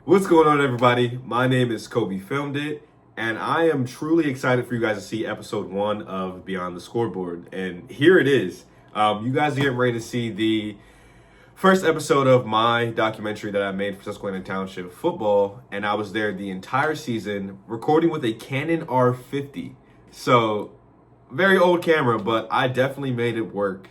What's going on, everybody? My name is KobeFilmedIt, and I am truly excited for you guys to see episode 1 of Beyond the Scoreboard. And here it is. You guys are getting ready to see the first episode of my documentary that I made for Susquehanna Township football, and I was there the entire season recording with a Canon R50. So, very old camera, but I definitely made it work.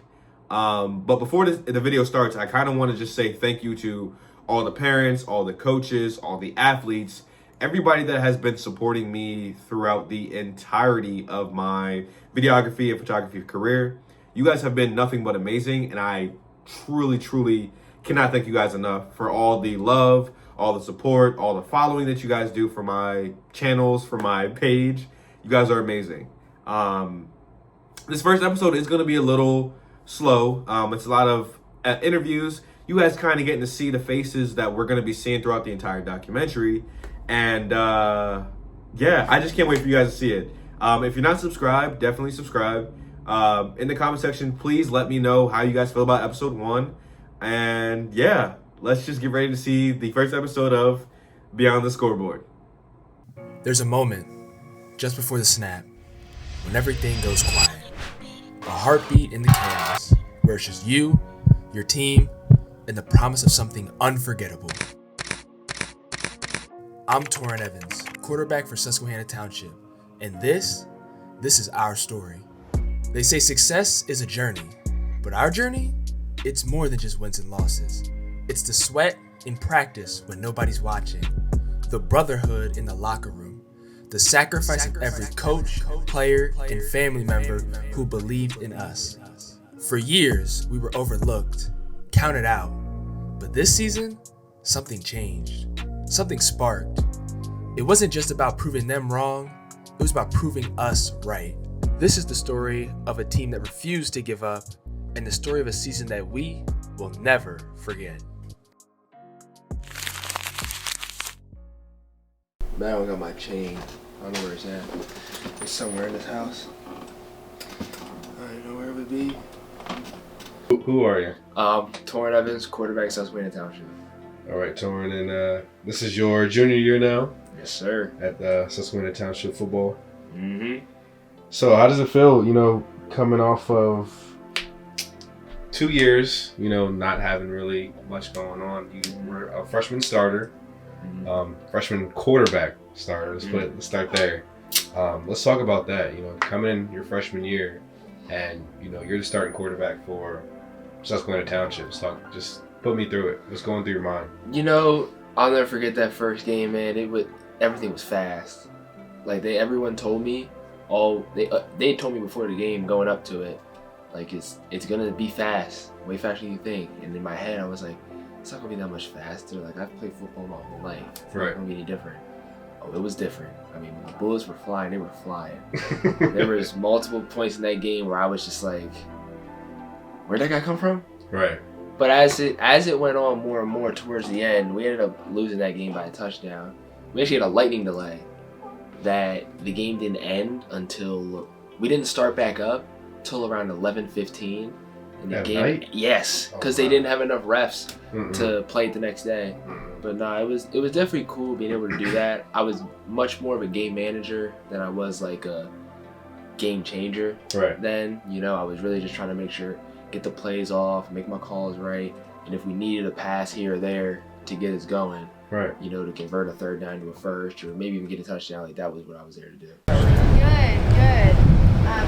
But before the video starts, I kind of want to just say thank you to all the parents, all the coaches, all the athletes, everybody that has been supporting me throughout the entirety of my videography and photography career. You guys have been nothing but amazing, and I truly cannot thank you guys enough for all the love, all the support, all the following that you guys do for my channels, for my page. You guys are amazing. This first episode is going to be a little slow. It's a lot of interviews. You guys kind of getting to see the faces that we're going to be seeing throughout the entire documentary. And yeah, I just can't wait for you guys to see it. If you're not subscribed, definitely subscribe. In the comment section, please let me know how you guys feel about episode 1. And yeah, let's just get ready to see the first episode of Beyond the Scoreboard. There's a moment just before the snap when everything goes quiet. A heartbeat in the chaos where it's just you, your team, and the promise of something unforgettable. I'm Torrin Evans, quarterback for Susquehanna Township, and this is our story. They say success is a journey, but our journey, it's more than just wins and losses. It's the sweat in practice when nobody's watching, the brotherhood in the locker room, the sacrifice of every coach, player, and family member who believed in us. For years, we were overlooked, counted out. But this season, something changed. Something sparked. It wasn't just about proving them wrong, it was about proving us right. This is the story of a team that refused to give up, and the story of a season that we will never forget. Man, I don't got my chain. I don't know where it's at. It's somewhere in this house. I don't know where it would be. Who are you? Torrin Evans, quarterback, Susquehanna Township. All right, Torrin, and this is your junior year now? Yes, sir. At Susquehanna Township football. Mm-hmm. So how does it feel, coming off of 2 years, not having really much going on? You were a freshman starter, freshman quarterback starter. Let's start there. Let's talk about that. Coming in your freshman year, and you're the starting quarterback for Susquehanna Township. So just put me through it. What's going through your mind? I'll never forget that first game, man. Everything was fast. Like everyone told me, they told me before the game, going up to it, like it's gonna be fast, way faster than you think. And in my head, I was like, it's not gonna be that much faster. Like I've played football my whole life. It's not gonna be any different. Oh, it was different. I mean, when the bullets were flying, they were flying. There was multiple points in that game where I was just like, where'd that guy come from? Right. But as it went on more and more towards the end, we ended up losing that game by a touchdown. We actually had a lightning delay that the game didn't end until we didn't start back up till around 11:15. And the game, night? Yes, because they didn't have enough refs to play it the next day. But no, it was definitely cool being able to do that. I was much more of a game manager than I was like a game changer. Right. Then, I was really just trying to make sure, get the plays off, make my calls right, and if we needed a pass here or there to get us going, right, to convert a third down to a first, or maybe even get a touchdown, like that was what I was there to do. Good.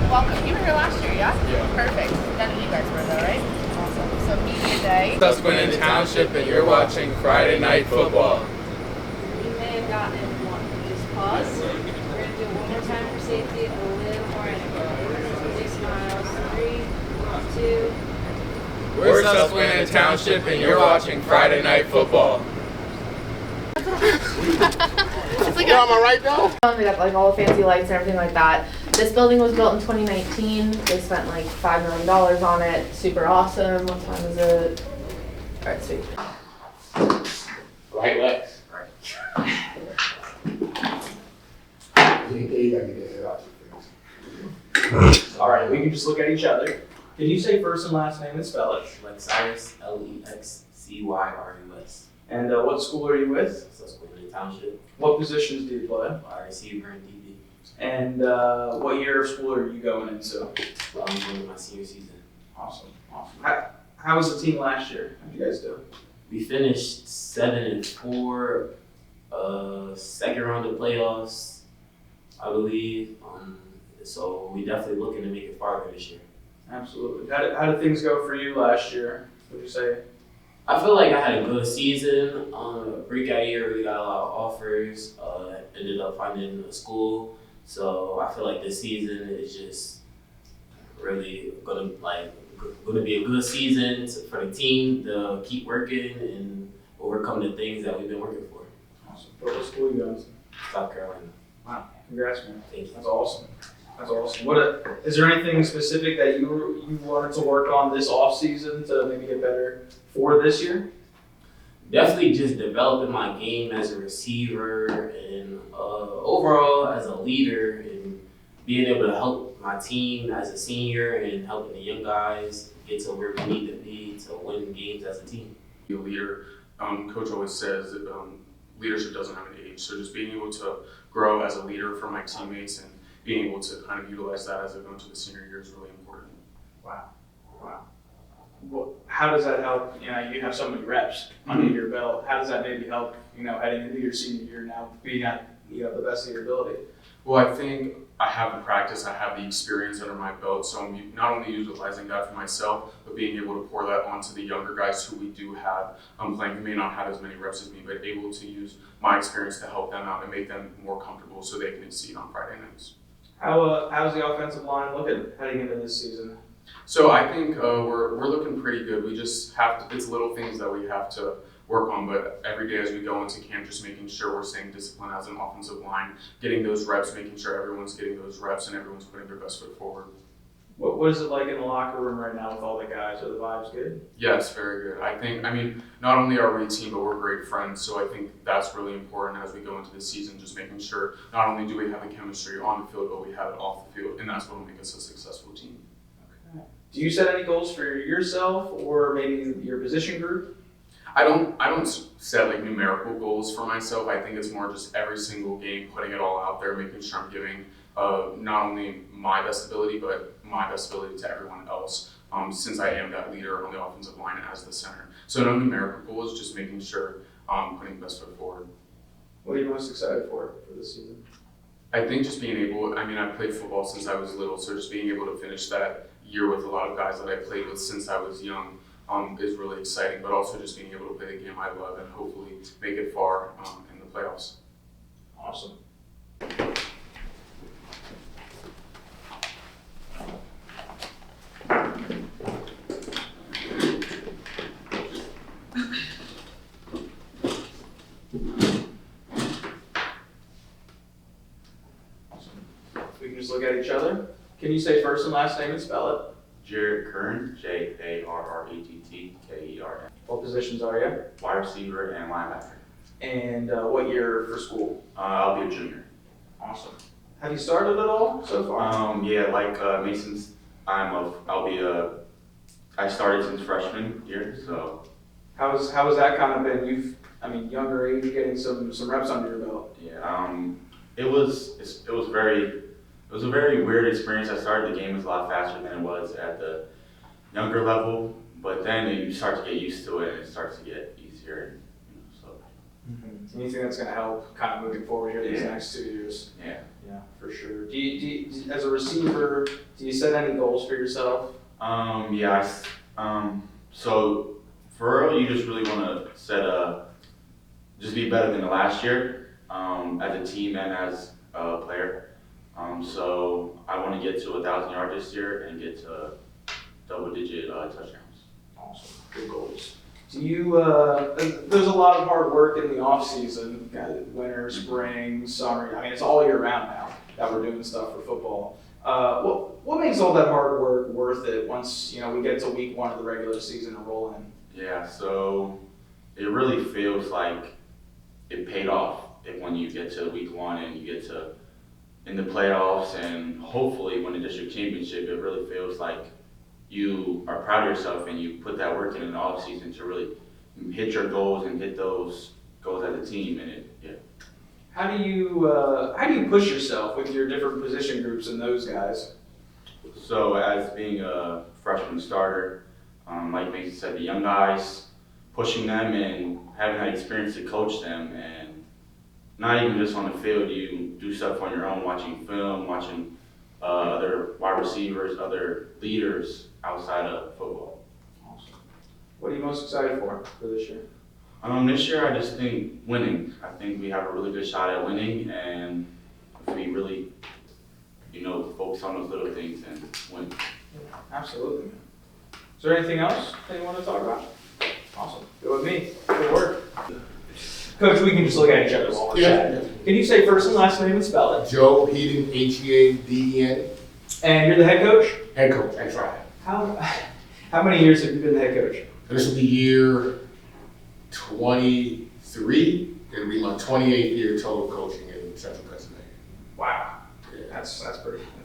Welcome. You were here last year, yeah? Yeah. Perfect. None of you guys were though, right? Awesome. So media day. Susquehanna Township, and you're watching Friday Night Football. You may have gotten it one. Just pause. We're going to do it one more time for safety and a little more energy. Big smiles. 3, 2. We're Susquehanna Township, and you're watching Friday Night Football. It's like am I right though? We got like all the fancy lights and everything like that. This building was built in 2019. They spent like $5 million on it. Super awesome. What time is it? All right, sweet. Right legs. All right, we can just look at each other. Can you say first and last name and spell it? Lexius, Lexcyrs. And what school are you with? Susquehanna Township, What positions do you play? wide receiver and DB. And what year of school are you going into? I'm going to my senior season. Awesome. How was the team last year? How did you guys do? We finished 7-4, second round of playoffs, I believe. So we definitely looking to make it farther this year. Absolutely. How did things go for you last year? What would you say? I feel like I had a good season. Breakout year, we got a lot of offers. Ended up finding a school. So I feel like this season is just really gonna be a good season for the team to keep working and overcome the things that we've been working for. Awesome. What school are you going to? South Carolina. Wow. Congrats, man. Thank you. That's awesome. That's awesome. Is there anything specific that you wanted to work on this off season to maybe get better for this year? Definitely just developing my game as a receiver and overall as a leader and being able to help my team as a senior and helping the young guys get to where we need to be to win games as a team. Be a leader. Coach always says that leadership doesn't have an age. So just being able to grow as a leader for my teammates and being able to kind of utilize that as I go into the senior year is really important. Wow. Well, how does that help? You know, you have so many reps under your belt. How does that maybe help, heading into your senior year now, being at, the best of your ability? Well, I think I have the practice, I have the experience under my belt, so I'm not only utilizing that for myself, but being able to pour that onto the younger guys who we do have playing, who may not have as many reps as me, but able to use my experience to help them out and make them more comfortable so they can exceed on Friday nights. How's the offensive line looking heading into this season? So I think we're looking pretty good. We just have to, it's little things that we have to work on, but every day as we go into camp, just making sure we're staying disciplined as an offensive line, getting those reps, making sure everyone's getting those reps and everyone's putting their best foot forward. What is it like in the locker room right now with all the guys? Are the vibes good? Yes, very good. I mean, not only are we a team, but we're great friends, so I think that's really important as we go into the season, just making sure not only do we have the chemistry on the field, but we have it off the field, and that's what will make us a successful team. Okay. Do you set any goals for yourself or maybe your position group? I don't set like numerical goals for myself. I think it's more just every single game, putting it all out there, making sure I'm giving not only my best ability, but my best ability to everyone else, since I am that leader on the offensive line as the center. So no numerical goals, just making sure I'm putting the best foot forward. What are you most excited for this season? I think just being able, I've played football since I was little, so just being able to finish that year with a lot of guys that I played with since I was young is really exciting, but also just being able to play the game I love and hopefully make it far in the playoffs. Awesome. We can just look at each other. Can you say first and last name and spell it? Jared Kern, Jarrett. What positions are you? Wide receiver and linebacker. And what year for school? I'll be a junior. Awesome. Have you started at all so far? Mason's, I started since freshman year, so. How has that kind of been? Younger age, getting some reps under your belt. Yeah, it was a very weird experience. I started the game was a lot faster than it was at the younger level, but then you start to get used to it and it starts to get easier. Mm-hmm. And you think that's going to help kind of moving forward here these next 2 years? Yeah, for sure. Do you, as a receiver, do you set any goals for yourself? So for real, you just really want to set just be better than the last year as a team and as a player. So I want to get to 1,000 yards this year and get to double-digit touchdowns. Awesome, good goals. Do you? There's a lot of hard work in the off season, winter, spring, summer. It's all year round now that we're doing stuff for football. What makes all that hard work worth it once we get to week 1 of the regular season and roll in? Yeah, so it really feels like it paid off when you get to week 1 and you get to in the playoffs and hopefully win the district championship. It really feels like you are proud of yourself and you put that work in the off season to really hit your goals and hit those goals as a team. And How do you push yourself with your different position groups and those guys? So as being a freshman starter, like Mason said, the young guys, pushing them and having that experience to coach them, and not even just on the field, you do stuff on your own, watching film, watching other wide receivers, other leaders outside of football. Awesome. What are you most excited for this year? This year, I just think winning. I think we have a really good shot at winning, and if we really, focus on those little things and win. Absolutely. Is there anything else that you want to talk about? Awesome. Go with me. Good work. Coach, we can just look at each other while we're chatting. Can you say first and last name and spell it? Joe Heaton, Headen. And you're the head coach? Head coach, that's right. How many years have you been the head coach? This will be year 23. It'll be my 28th year total coaching in Central Pennsylvania. Wow. Yeah. That's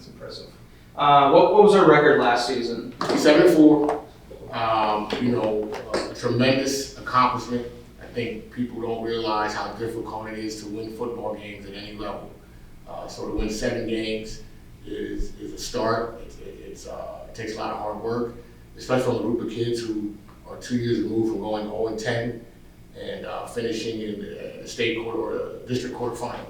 impressive. What was our record last season? 7-4. A tremendous accomplishment. I think people don't realize how difficult it is to win football games at any level. So to win 7 games is a start. It takes a lot of hard work, especially from a group of kids who are 2 years removed from going 0-10 and finishing in the state court or the district quarterfinal.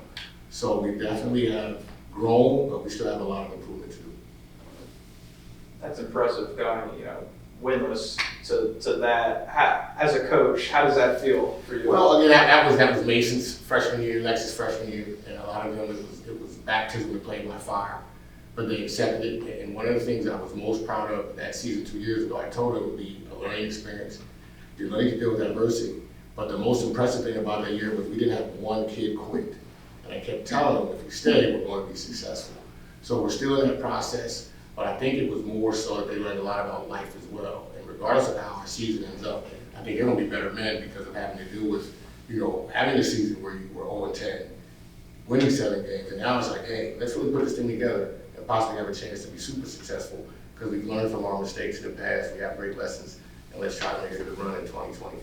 So we definitely have grown, but we still have a lot of improvement to do. That's impressive, going winless to that. As a coach, how does that feel for you? Well, again, that was Mason's freshman year, Lex's freshman year, and a lot of them it was baptism with playing by fire. But they accepted it, and one of the things I was most proud of that season 2 years ago, I told them it would be a learning experience. You're learning to deal with adversity, but the most impressive thing about that year was we didn't have one kid quit. And I kept telling them, if we stay, we're going to be successful. So we're still in that process, but I think it was more so that they learned a lot about life as well. And regardless of how our season ends up, I think they're going to be better men because of having to deal with, having a season where you were 0-10, winning 7 games, and now it's like, hey, let's really put this thing together and possibly have a chance to be super successful because we've learned from our mistakes in the past, we have great lessons, and let's try to make it a run in 2024.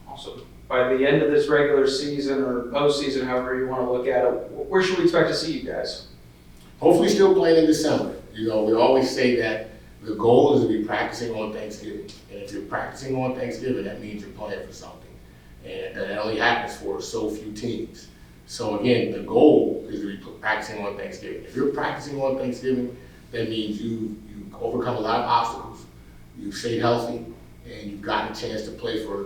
Awesome. By the end of this regular season or postseason, however you want to look at it, where should we expect to see you guys? Hopefully still playing in December. We always say that the goal is to be practicing on Thanksgiving. And if you're practicing on Thanksgiving, that means you're playing for something. And that only happens for so few teams. So again, the goal is to be practicing on Thanksgiving. If you're practicing on Thanksgiving, that means you've overcome a lot of obstacles. You've stayed healthy, and you've gotten a chance to play for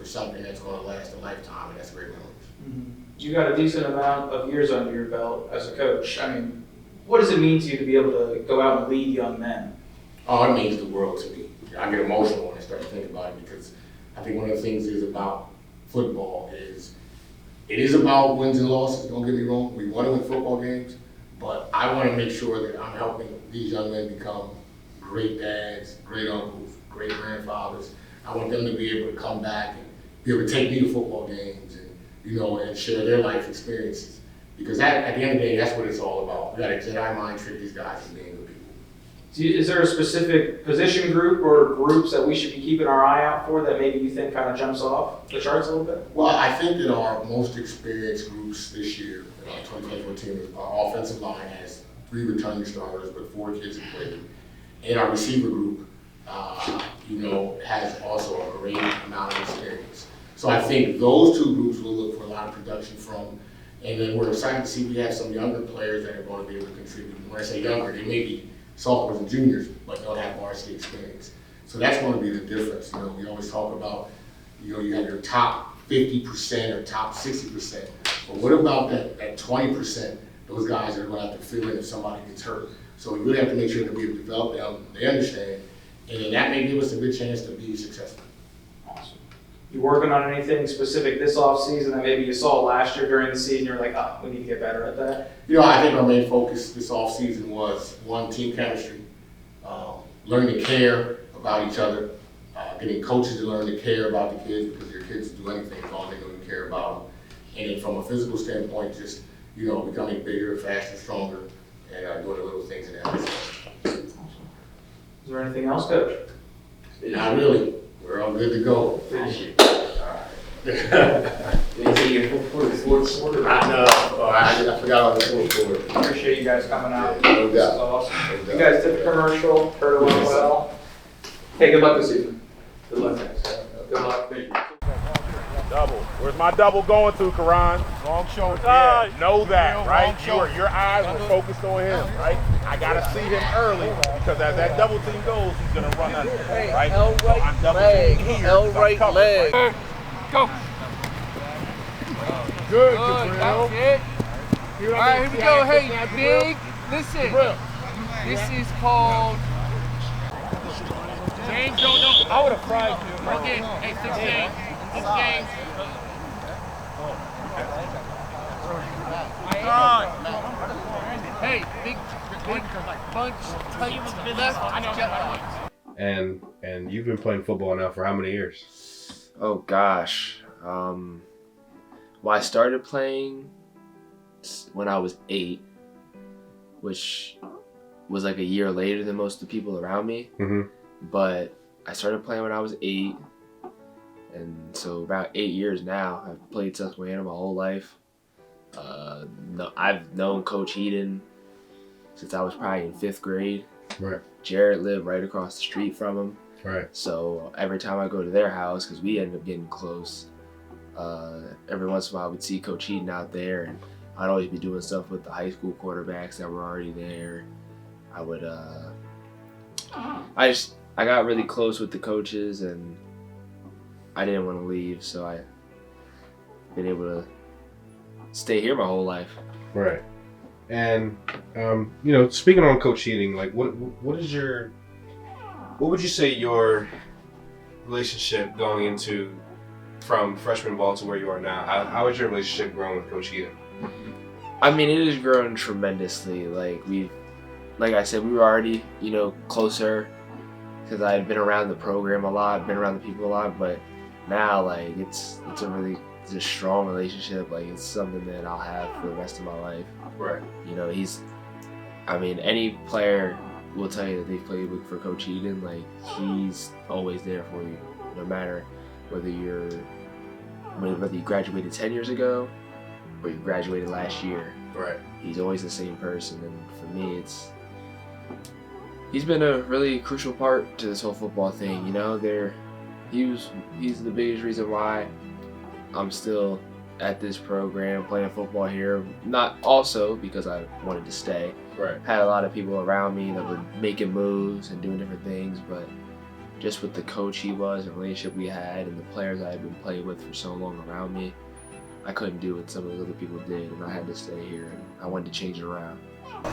something that's going to last a lifetime, and that's great memories. Mm-hmm. You got a decent amount of years under your belt as a coach. I mean, what does it mean to you to be able to go out and lead young men? Oh, it means the world to me. I get emotional when I start to think about it because I think one of the things is about football is it is about wins and losses, don't get me wrong. We want to win football games, but I want to make sure that I'm helping these young men become great dads, great uncles, great grandfathers. I want them to be able to come back and be able to take me to football games and, and share their life experiences. Because at the end of the day, that's what it's all about. We got a Jedi mind trick these guys as being good people. Is there a specific position group or groups that we should be keeping our eye out for that maybe you think kind of jumps off the charts a little bit? Well, I think that our most experienced groups this year, in our 2024 team, our offensive line has 3 returning starters, but 4 kids have played. And our receiver group, has also a great amount of experience. So I think those 2 groups will look for a lot of production from. And then we're excited to see we have some younger players that are going to be able to contribute. When I say younger, they may be sophomores and juniors, but they'll have varsity experience. So that's going to be the difference. We always talk about, you have your top 50% or top 60%. But what about that 20%, those guys that are going to have to fill in if somebody gets hurt? So we really have to make sure that we develop them, they understand, and then that may give us a good chance to be successful. Awesome. You working on anything specific this off-season that maybe you saw last year during the season, you're like, we need to get better at that? I think our main focus this off-season was, 1, team chemistry, learning to care about each other, getting coaches to learn to care about the kids because your kids do anything as long as they know you care about them. And then from a physical standpoint, just, becoming bigger, faster, stronger, and doing the little things in that respect. Is there anything else, Coach? Not really. We're all good to go. Good. Fourth quarter. I know. Oh, I forgot on the fourth quarter. Appreciate you guys coming out. Yeah, no This is doubt. awesome. You guys did the commercial, heard it went well. Hey, good luck this season. Good luck, guys. Good luck. Thank you. Double. Where's my double going to, Karan? Wrong shoulder. Yeah, know that, right? Your eyes were focused on him, right? I gotta see him early because as that double team goes, he's gonna run under, right? L So right I'm double leg. teaming here. L so I'm right covered, leg. right? Go. Good, Good. Gabriel. That's it. All right, here we go. Hey, big. Listen. This is called. James, don't know. I would have fried you. Okay. Hey, 6 games. 6 games. Hey, big bunch. And you've been playing football now for how many years? Oh gosh. Well, I started playing when I was 8, which was like a year later than most of the people around me. Mm-hmm. But I started playing when I was 8, and so about 8 years now. I've played Susquehanna my whole life. I've known Coach Eden since I was probably in 5th grade. Right. Jared lived right across the street from him. Right. So every time I go to their house, because we ended up getting close, every once in a while we'd see Coach Eden out there, and I'd always be doing stuff with the high school quarterbacks that were already there. I would, I got really close with the coaches, and I didn't want to leave, so I've been able to stay here my whole life. Right. And speaking on Coach Eden, like what would you say your relationship going into from freshman ball to where you are now? How has your relationship grown with Coach Eden? I mean, it has grown tremendously. Like I said, we were already, closer because I had been around the program a lot, been around the people a lot, but now, like, it's a really just strong relationship. Like, it's something that I'll have for the rest of my life. Right. Any player will tell you that they've played for Coach Eden. Like, he's always there for you, no matter whether you graduated 10 years ago or you graduated last year. Right. He's always the same person, and for me, he's been a really crucial part to this whole football thing. He's the biggest reason why I'm still at this program playing football here. Not also because I wanted to stay. Right. Had a lot of people around me that were making moves and doing different things, but just with the coach he was, the relationship we had, and the players I had been playing with for so long around me, I couldn't do what some of those other people did, and I had to stay here, and I wanted to change it around. Not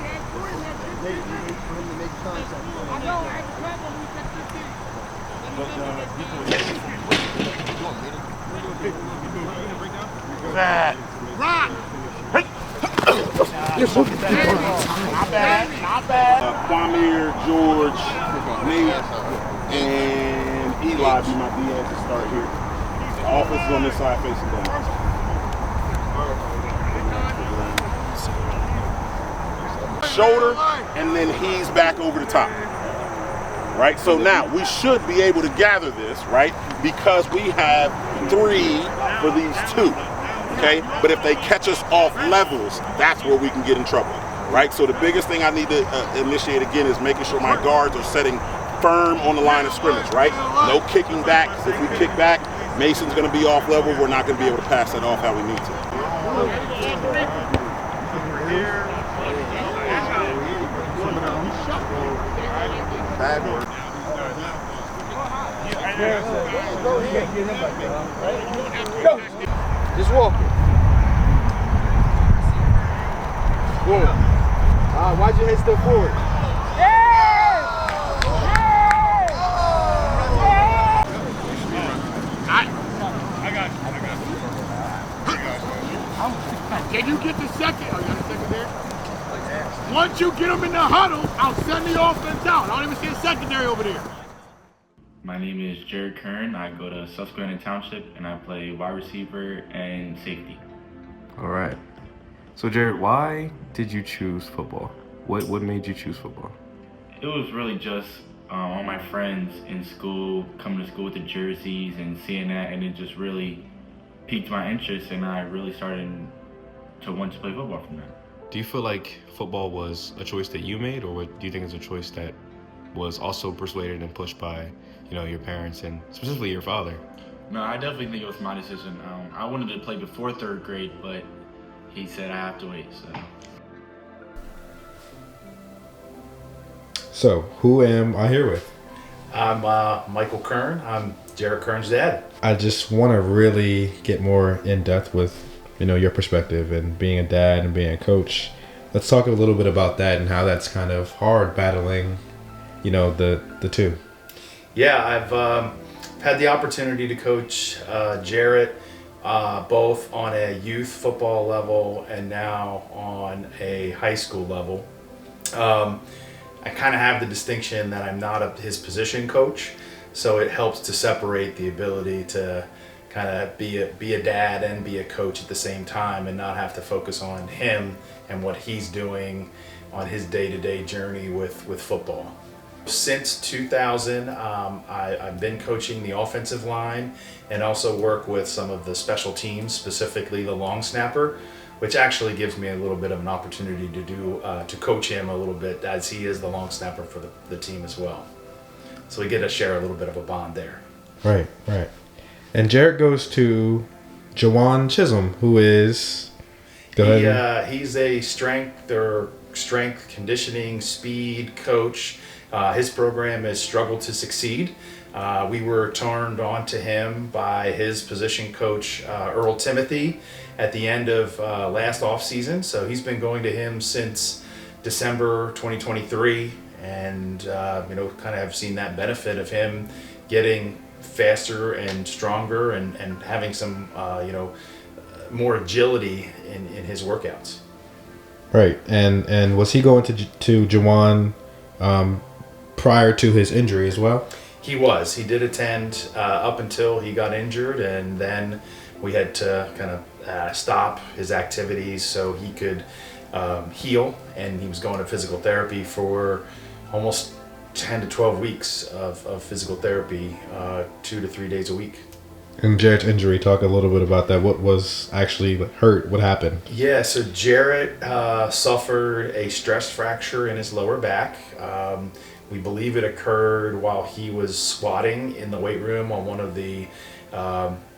bad. Kwame, George, Nate, and Eli be my DN to start here. The offense is on this side facing down. Shoulder, and then he's back over the top. Right? So now we should be able to gather this, right? Because we have 3 for these 2. Okay? But if they catch us off levels, that's where we can get in trouble. Right? So the biggest thing I need to initiate again is making sure my guards are setting firm on the line of scrimmage, right? No kicking back. If we kick back, Mason's going to be off level. We're not going to be able to pass that off how we need to. Bad work. Go. Just walk it. Good. Why'd your head step forward? Can you get the second? Oh, you got a second there? Once you get them in the huddle, I'll send the offense out. I don't even see a secondary over there. My name is Jared Kern. I go to Susquehanna Township, and I play wide receiver and safety. All right. So, Jared, why did you choose football? What made you choose football? It was really just all my friends in school, coming to school with the jerseys and seeing that, and it just really piqued my interest, and I really started to want to play football from there. Do you feel like football was a choice that you made, or do you think it's a choice that was also persuaded and pushed by, your parents and specifically your father? No, I definitely think it was my decision. I wanted to play before 3rd grade, but he said I have to wait. So, who am I here with? I'm Michael Kern. I'm Jared Kern's dad. I just want to really get more in depth with, your perspective and being a dad and being a coach. Let's talk a little bit about that and how that's kind of hard battling, the two. Yeah, I've had the opportunity to coach Jarrett both on a youth football level and now on a high school level. I kind of have the distinction that I'm not his position coach, so it helps to separate the ability to kind of be a dad and be a coach at the same time and not have to focus on him and what he's doing on his day-to-day journey with football. Since 2000, I've been coaching the offensive line and also work with some of the special teams, specifically the long snapper, which actually gives me a little bit of an opportunity to coach him a little bit, as he is the long snapper for the team as well. So we get to share a little bit of a bond there. Right. And Jared goes to Jawan Chisholm, who is... Go ahead. He's a strength conditioning, speed coach. His program is Struggle to Succeed. We were turned on to him by his position coach, Earl Timothy, at the end of last offseason. So he's been going to him since December 2023, and kind of have seen that benefit of him getting faster and stronger and having some more agility in his workouts. Right. And was he going to Jawan prior to his injury as well? He was. He did attend up until he got injured, and then we had to kind of stop his activities so he could heal, and he was going to physical therapy for almost 10 to 12 weeks of physical therapy, 2 to 3 days a week. And Jarrett's injury, talk a little bit about that. What was actually hurt? What happened? Yeah, so Jarrett suffered a stress fracture in his lower back. We believe it occurred while he was squatting in the weight room on one of the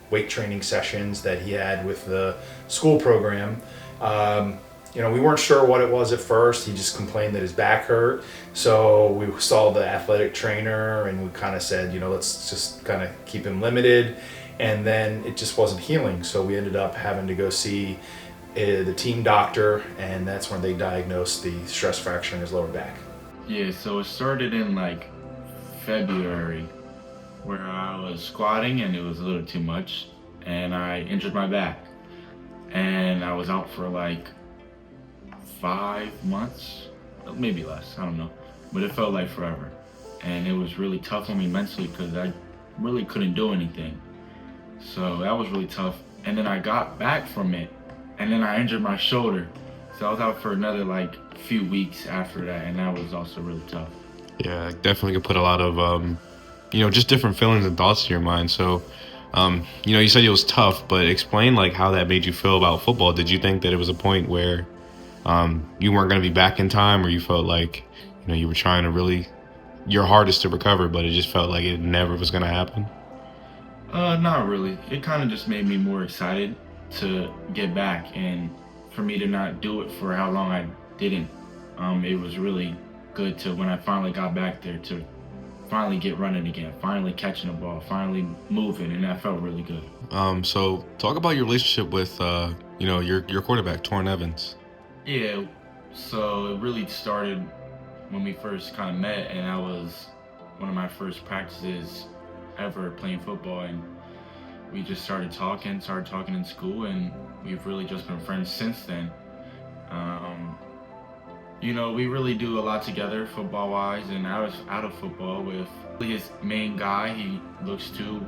weight training sessions that he had with the school program. We weren't sure what it was at first. He just complained that his back hurt. So we saw the athletic trainer and we kind of said, let's just kind of keep him limited. And then it just wasn't healing. So we ended up having to go see the team doctor, and that's when they diagnosed the stress fracture in his lower back. Yeah, so it started in February, where I was squatting and it was a little too much, and I injured my back. And I was out for 5 months, maybe less, I don't know. But it felt like forever. And it was really tough on me mentally because I really couldn't do anything. So that was really tough. And then I got back from it, and then I injured my shoulder. So I was out for another few weeks after that, and that was also really tough. Yeah, definitely could put a lot of, just different feelings and thoughts to your mind. So, you said it was tough, but explain how that made you feel about football. Did you think that it was a point where you weren't going to be back in time, or you felt you were trying to really your hardest to recover, but it just felt like it never was going to happen? Not really. It kind of just made me more excited to get back, and for me to not do it for how long I didn't. It was really good to, when I finally got back there, to finally get running again, finally catching the ball, finally moving, and that felt really good. So talk about your relationship with, your quarterback, Torrin Evans. Yeah, so it really started when we first kind of met, and that was one of my first practices ever playing football, and we just started talking in school, and we've really just been friends since then. We really do a lot together football-wise and out of football with his main guy. He looks to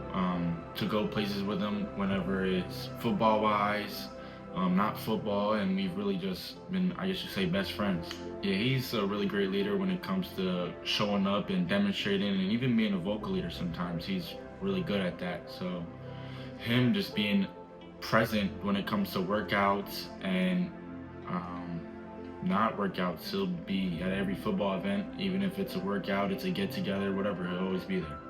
go places with him whenever it's football-wise, not football, and we've really just been, I guess you say, best friends. Yeah, he's a really great leader when it comes to showing up and demonstrating, and even being a vocal leader sometimes. He's really good at that. So him just being present when it comes to workouts and not workouts. He'll be at every football event, even if it's a workout, it's a get together, whatever. He'll always be there.